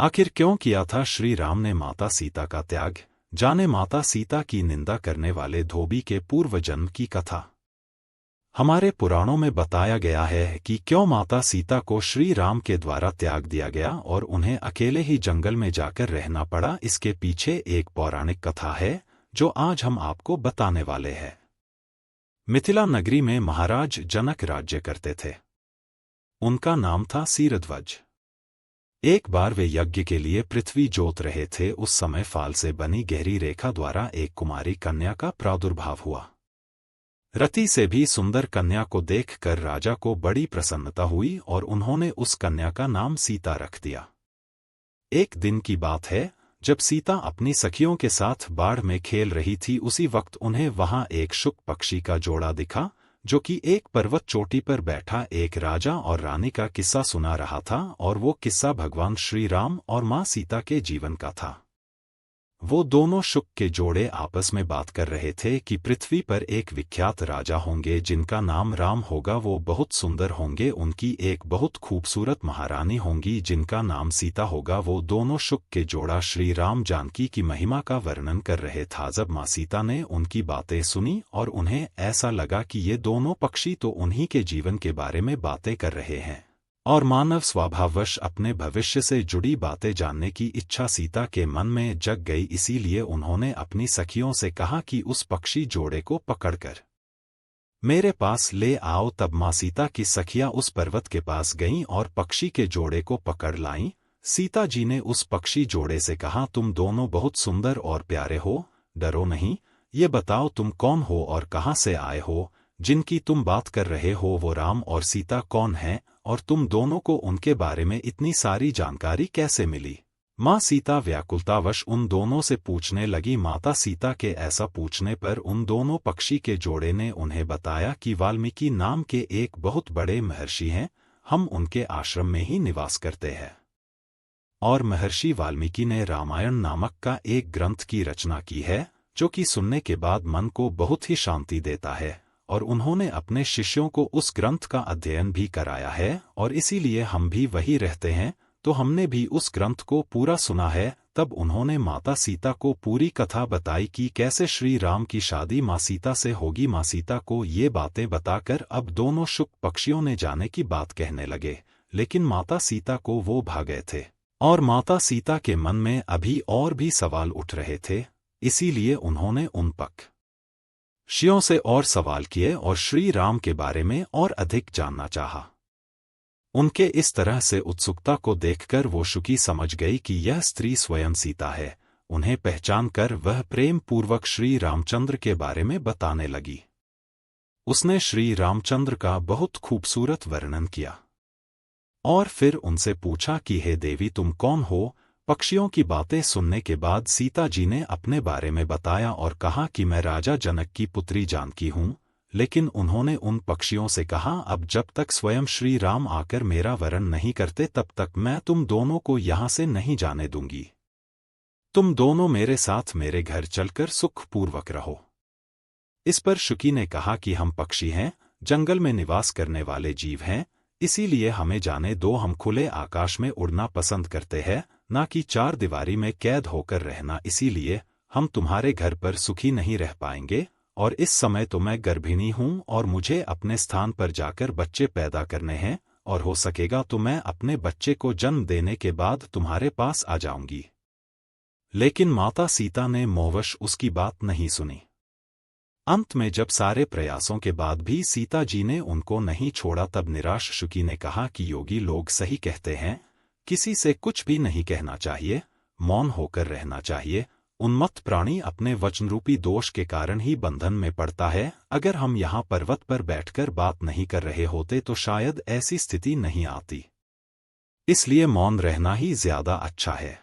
आखिर क्यों किया था श्री राम ने माता सीता का त्याग? जाने माता सीता की निंदा करने वाले धोबी के पूर्व जन्म की कथा। हमारे पुराणों में बताया गया है कि क्यों माता सीता को श्री राम के द्वारा त्याग दिया गया और उन्हें अकेले ही जंगल में जाकर रहना पड़ा। इसके पीछे एक पौराणिक कथा है जो आज हम आपको बताने वाले हैं। मिथिला नगरी में महाराज जनक राज्य करते थे। उनका नाम था सीरध्वज। एक बार वे यज्ञ के लिए पृथ्वी जोत रहे थे। उस समय फाल से बनी गहरी रेखा द्वारा एक कुमारी कन्या का प्रादुर्भाव हुआ। रति से भी सुंदर कन्या को देखकर राजा को बड़ी प्रसन्नता हुई और उन्होंने उस कन्या का नाम सीता रख दिया। एक दिन की बात है, जब सीता अपनी सखियों के साथ बाढ़ में खेल रही थी, उसी वक्त उन्हें वहां एक शुक पक्षी का जोड़ा दिखा जो कि एक पर्वत चोटी पर बैठा एक राजा और रानी का किस्सा सुना रहा था। और वो किस्सा भगवान श्री राम और मां सीता के जीवन का था। वो दोनों शुक के जोड़े आपस में बात कर रहे थे कि पृथ्वी पर एक विख्यात राजा होंगे जिनका नाम राम होगा। वो बहुत सुंदर होंगे। उनकी एक बहुत खूबसूरत महारानी होंगी जिनका नाम सीता होगा। वो दोनों शुक के जोड़ा श्री राम जानकी की महिमा का वर्णन कर रहे था। जब मां सीता ने उनकी बातें सुनी और उन्हें ऐसा लगा कि ये दोनों पक्षी तो उन्हीं के जीवन के बारे में बातें कर रहे हैं और मानव स्वभाववश अपने भविष्य से जुड़ी बातें जानने की इच्छा सीता के मन में जग गई। इसीलिए उन्होंने अपनी सखियों से कहा कि उस पक्षी जोड़े को पकड़कर मेरे पास ले आओ। तब मां सीता की सखियां उस पर्वत के पास गईं और पक्षी के जोड़े को पकड़ लाईं। सीता जी ने उस पक्षी जोड़े से कहा, तुम दोनों बहुत सुंदर और प्यारे हो, डरो नहीं। ये बताओ तुम कौन हो और कहाँ से आए हो? जिनकी तुम बात कर रहे हो वो राम और सीता कौन हैं और तुम दोनों को उनके बारे में इतनी सारी जानकारी कैसे मिली? मां सीता व्याकुलतावश उन दोनों से पूछने लगी। माता सीता के ऐसा पूछने पर उन दोनों पक्षी के जोड़े ने उन्हें बताया कि वाल्मीकि नाम के एक बहुत बड़े महर्षि हैं। हम उनके आश्रम में ही निवास करते हैं और महर्षि वाल्मीकि ने रामायण नामक का एक ग्रंथ की रचना की है जो कि सुनने के बाद मन को बहुत ही शांति देता है। और उन्होंने अपने शिष्यों को उस ग्रंथ का अध्ययन भी कराया है और इसीलिए हम भी वही रहते हैं, तो हमने भी उस ग्रंथ को पूरा सुना है। तब उन्होंने माता सीता को पूरी कथा बताई कि कैसे श्री राम की शादी मां सीता से होगी। मां सीता को ये बातें बताकर अब दोनों शुक पक्षियों ने जाने की बात कहने लगे, लेकिन माता सीता को वो भा गए थे और माता सीता के मन में अभी और भी सवाल उठ रहे थे। इसीलिए उन्होंने उन पक्षियों से और सवाल किए और श्री राम के बारे में और अधिक जानना चाहा। उनके इस तरह से उत्सुकता को देखकर वो शुकी समझ गई कि यह स्त्री स्वयं सीता है। उन्हें पहचान कर वह प्रेम पूर्वक श्री रामचंद्र के बारे में बताने लगी। उसने श्री रामचंद्र का बहुत खूबसूरत वर्णन किया और फिर उनसे पूछा कि हे देवी, तुम कौन हो? पक्षियों की बातें सुनने के बाद सीता जी ने अपने बारे में बताया और कहा कि मैं राजा जनक की पुत्री जानकी हूँ। लेकिन उन्होंने उन पक्षियों से कहा, अब जब तक स्वयं श्री राम आकर मेरा वरण नहीं करते तब तक मैं तुम दोनों को यहाँ से नहीं जाने दूंगी। तुम दोनों मेरे साथ मेरे घर चलकर सुखपूर्वक रहो। इस पर शुकी ने कहा कि हम पक्षी हैं, जंगल में निवास करने वाले जीव हैं, इसीलिए हमें जाने दो। हम खुले आकाश में उड़ना पसंद करते हैं, ना कि चार दीवारी में कैद होकर रहना। इसीलिए हम तुम्हारे घर पर सुखी नहीं रह पाएंगे। और इस समय तो मैं गर्भिणी हूँ और मुझे अपने स्थान पर जाकर बच्चे पैदा करने हैं, और हो सकेगा तो मैं अपने बच्चे को जन्म देने के बाद तुम्हारे पास आ जाऊंगी। लेकिन माता सीता ने मोहवश उसकी बात नहीं सुनी। अंत में जब सारे प्रयासों के बाद भी सीता जी ने उनको नहीं छोड़ा, तब निराश शुकी ने कहा कि योगी लोग सही कहते हैं, किसी से कुछ भी नहीं कहना चाहिए, मौन होकर रहना चाहिए। उन्मत्त प्राणी अपने वचनरूपी दोष के कारण ही बंधन में पड़ता है। अगर हम यहाँ पर्वत पर बैठकर बात नहीं कर रहे होते तो शायद ऐसी स्थिति नहीं आती। इसलिए मौन रहना ही ज्यादा अच्छा है।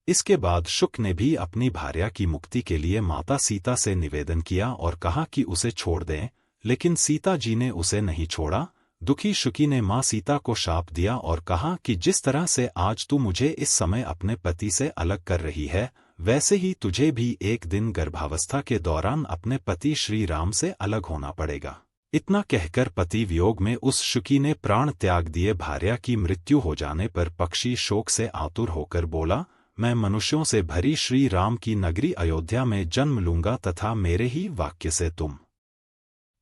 इसके बाद शुक ने भी अपनी भार्या की मुक्ति के लिए माता सीता से निवेदन किया और कहा कि उसे छोड़ दें, लेकिन सीता जी ने उसे नहीं छोड़ा। दुखी शुकी ने मां सीता को शाप दिया और कहा कि जिस तरह से आज तू मुझे इस समय अपने पति से अलग कर रही है, वैसे ही तुझे भी एक दिन गर्भावस्था के दौरान अपने पति श्री राम से अलग होना पड़ेगा। इतना कहकर पति वियोग में उस शुकी ने प्राण त्याग दिए। भार्या की मृत्यु हो जाने पर पक्षी शोक से आतुर होकर बोला, मैं मनुष्यों से भरी श्री राम की नगरी अयोध्या में जन्म लूंगा तथा मेरे ही वाक्य से तुम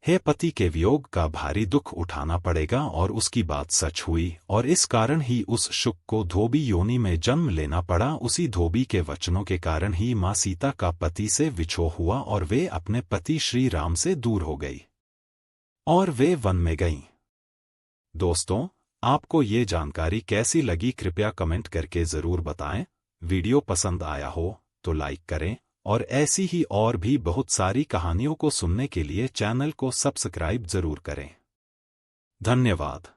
हे पति के वियोग का भारी दुख उठाना पड़ेगा। और उसकी बात सच हुई और इस कारण ही उस शुक को धोबी योनि में जन्म लेना पड़ा। उसी धोबी के वचनों के कारण ही माँ सीता का पति से विछोह हुआ और वे अपने पति श्री राम से दूर हो गई और वे वन में गईं। दोस्तों, आपको ये जानकारी कैसी लगी कृपया कमेंट करके ज़रूर बताएं। वीडियो पसंद आया हो तो लाइक करें और ऐसी ही और भी बहुत सारी कहानियों को सुनने के लिए चैनल को सब्सक्राइब ज़रूर करें। धन्यवाद।